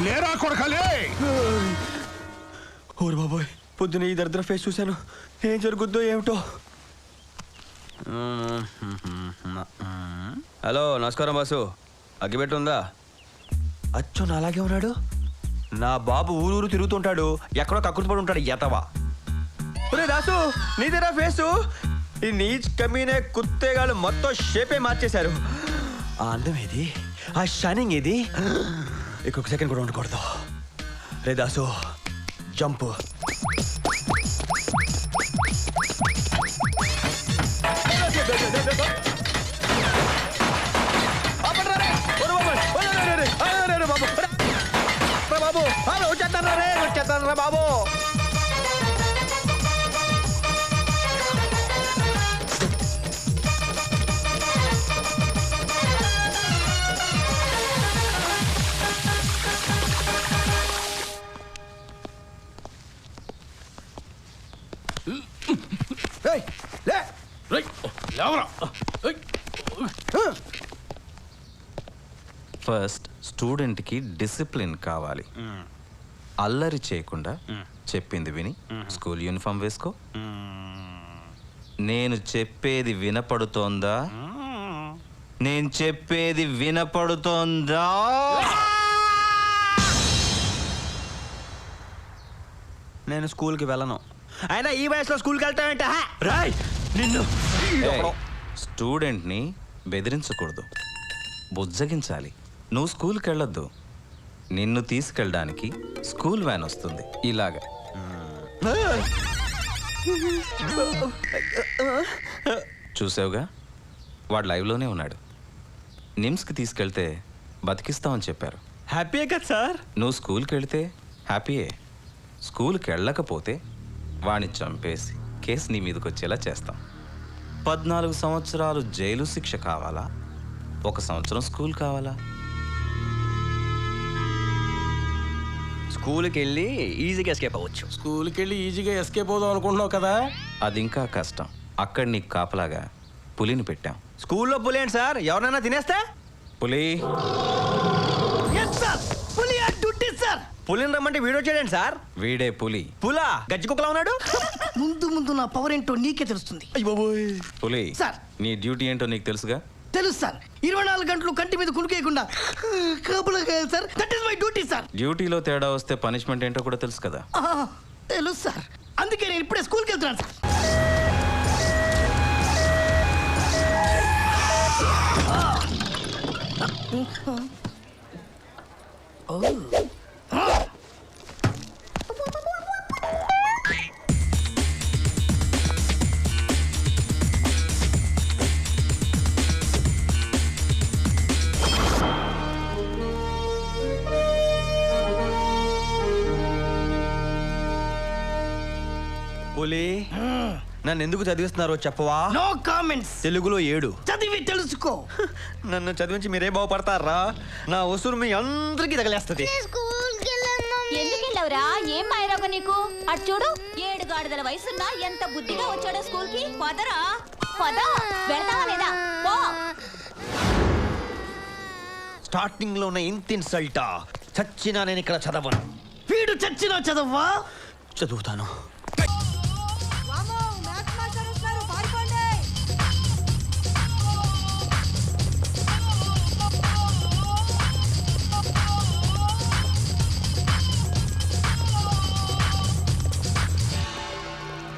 లేరా కొడకలే. ఓరు బాబోయ్, పొద్దున ఈ దరిద్ర ఫేస్ చూశాను. ఏం జరుగుద్దో ఏమిటో. హలో, నమస్కారం బాసు. అగ్గిపెట్టి ఉందా? అచ్చో నాలాగే ఉన్నాడు. నా బాబు ఊరూరు తిరుగుతుంటాడు, ఎక్కడో కక్కుర్తి పడి ఉంటాడు ఎతవా. ఒరే దాసు, నీదేరా ఫేసు? ఈ నీచ్ కమీనే కుత్తేగాళ్ళు మొత్తం షేపే మార్చేశారు. ఆ అందం ఏది, ఆ షైనింగ్ ఏది? ఇంకొక సెకండ్ కూడా ఉండకూడదు. రే దాసు, జంప్. వచ్చేస్తాను బాబు. ఫస్ట్ స్టూడెంట్కి డిసిప్లిన్ కావాలి. అల్లరి చేయకుండా చెప్పింది విని స్కూల్ యూనిఫామ్ వేసుకో. నేను చెప్పేది వినపడుతోందా? నేను చెప్పేది వినపడుతోందా? నేను స్కూల్కి వెళ్ళను. అయినా ఈ వయసులో స్కూల్కి వెళ్తామంటే రాయ్ నిన్ను. స్టూడెంట్ని బెదిరించకూడదు, బుజ్జగించాలి. నువ్వు స్కూల్కి వెళ్ళొద్దు, నిన్ను తీసుకెళ్ళడానికి స్కూల్ వ్యాన్ వస్తుంది. ఇలాగా చూసావుగా, వాడు లైవ్లోనే ఉన్నాడు. నిమ్స్కి తీసుకెళ్తే బతికిస్తామని చెప్పారు. హ్యాపీయే కదా సార్? నువ్వు స్కూల్కి వెళితే హ్యాపీయే. స్కూల్కి వెళ్ళకపోతే వాడిని చంపేసి కేసు నీ మీదకి వచ్చేలా చేస్తాం. 14 సంవత్సరాలు జైలు శిక్ష కావాలా, 1 సంవత్సరం స్కూల్ కావాలా? స్కూల్కి వెళ్ళి ఈజీగా ఎస్కేప్ అవ్వచ్చు. స్కూల్కి వెళ్ళి ఈజీగా ఎస్కేప్ అవుదాం అనుకుంటున్నావు కదా? అది ఇంకా కష్టం. అక్కడ నీకు కాపలాగా పులిని పెట్టాం. స్కూల్లో పులి ఏంటి సార్? ఎవరైనా తినేస్తే? పులి పులిని రమ్మంటే వీడియో చేయండి సార్. వీడే పులి. పులా గజ్జి కుక్కలా ఉన్నాడు. ముందు నా పవర్ ఏంటో నీకే తెలుస్తుంది. పులి సార్. నీ డ్యూటీ ఏంటో నీకు తెలుసుగా? తెలుసు సార్. 24 గంటలు కంటి మీద కునుకేయకుండా కాపలా sir. That is my duty sir. డ్యూటీలో తేడా వస్తే పనిష్మెంట్ ఏంటో కూడా తెలుసు కదా? తెలుసు సార్. అందుకే నేను ఇప్పుడే స్కూల్కి వెళ్తున్నాను సార్. పులి, నన్ను ఎందుకు చదివిస్తున్నారో చెప్పవా? No comments. తెలుగులో 7 చదివి తెలుసుకో. నన్ను చదివించి మీరే బాగుపడతారా? నా ఉసురు మీ అందరికీ తగలేస్తుంది. ఎందుకు వెళ్ళవురా? ఏం మాయరాగ నీకు? అటు చూడు, 7 గాడిదల వయసున్నా ఎంత బుద్ధిగా వచ్చాడో స్కూల్ కి. పదరా పద. వెళ్తావా లేదా? పో. స్టార్టింగ్ లో ఉన్న ఇంత ఇన్సల్టా? చచ్చినా నేను ఇక్కడ చదవను. వీడు చచ్చినా చదవ్వా? చదువుతాను.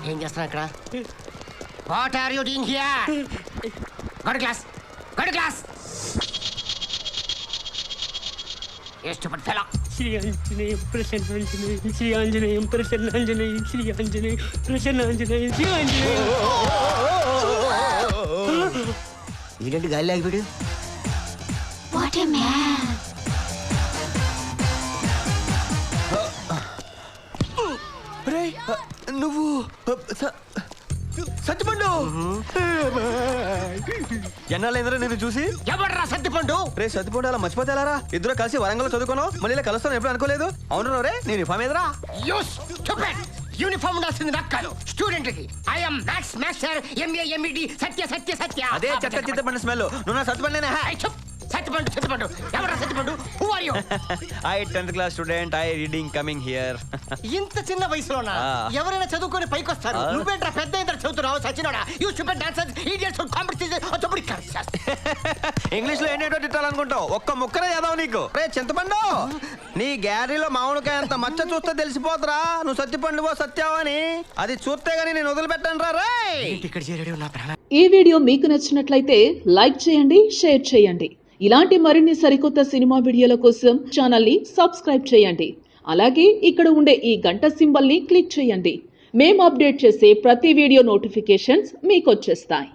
ఏం చేస్తున్నా ఇక్కడ? What are you doing here? Go to class, go to class. ఏ స్టూపిడ్ ఫెలో. శ్రీ ఆంజనేయం ప్రసన్నాంజనేయం, శ్రీ ఆంజనేయం ప్రసన్నాంజనేయం, శ్రీ ఆంజనేయం ప్రసన్నాంజనేయం, శ్రీ ఆంజనేయం. ఏంటంటే గాలి ఆగిపోయాడు? What a man. నువ్వు సత్తిపండు. ఎన్నాళ్ళైందిరా నేను చూసి? ఎవడరా సత్తిపండు? రే సత్తిపండు, అలా మర్చిపోతే ఎలారా? ఇద్దరు కలిసి వరంగల్ చదువుకున్నావు, మళ్ళీ ఇలా కలుస్తాను ఎప్పుడు అనుకోలేదు. అవును రే, నేను ఇన్ఫామ్ ఎదురా. యూనిఫామ్ ఉండాల్సింది నాకు కాదు, స్టూడెంట్ కి. I'm maths master, MA MEd Satya Satya Satya. అదే చెత్త చిత్తపండు స్మెల్. నువ్వు నా సత్తిపండునేనా? సత్తిపండు ఎవరా Sattipandu? Who are you? I 10th class student I reading coming here. ఇంత చిన్న వయసులోనా ఎవరైనా చదువుకొని పైకి వస్తారు? నువ్వేంట్రా పెద్ద ఇంత చదువుతున్నావు? సచినోడా you stupid dancers idiots competition అతబడి కర్సస్. ఇంగ్లీష్ లో ఏంటో తిట్టాలనుకుంటావు, ఒక్క ముక్కనే చదవ నీకు. రే చింతపండు, నీ గ్యారీలో మామిడికాయ అంత మచ్చ చూస్తే తెలిసిపోతురా నువ్వు సత్తిపండువో సత్యావో అని. అది చూస్తే గానీ నేను వదిలిపెట్టాను రా. రే ఇక్కడ చేరాడు నా ప్రాణ. ఈ వీడియో మీకు నచ్చినట్లయితే లైక్ చేయండి, షేర్ చేయండి. ఇలాంటి మరిన్ని సరికొత్త సినిమా వీడియోల కోసం ఛానల్ని సబ్స్క్రైబ్ చేయండి. అలాగే ఇక్కడ ఉండే ఈ గంట సింబల్ని క్లిక్ చేయండి. మేము అప్డేట్ చేసే ప్రతి వీడియో నోటిఫికేషన్స్ మీకు వచ్చేస్తాయి.